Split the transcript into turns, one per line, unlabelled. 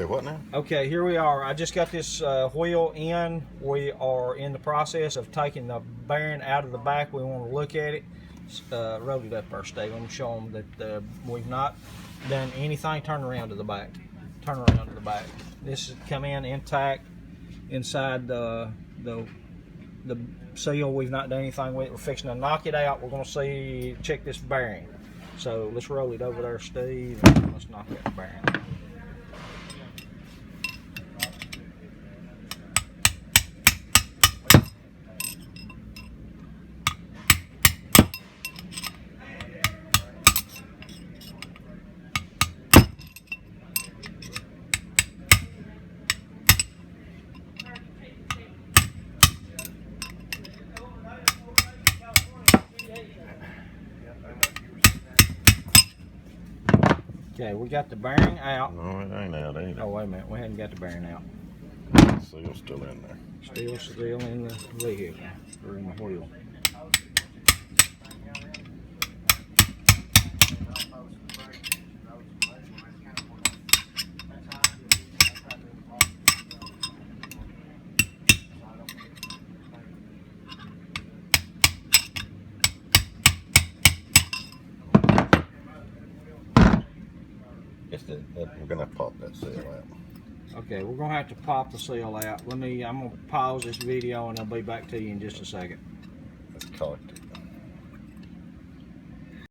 through what now?
Okay, here we are. I just got this wheel in. We are in the process of taking the bearing out of the back. We want to look at it. Roll it up there, Steve. I'm showing them that we've not done anything. Turn around to the back. Turn around to the back. This has come in intact inside the seal. We've not done anything with it. We're fixing to knock it out. We're going to check this bearing. So let's roll it over there, Steve, and let's knock that bearing out. Okay, we got the bearing out.
No, it ain't out either.
Oh, wait a minute. We hadn't got the bearing out.
The seal's still in there.
Still in the vehicle, or in the wheel.
We're gonna pop that seal out.
Okay, we're gonna have to pop the seal out. I'm gonna pause this video and I'll be back to you in just a second.
It's cocked.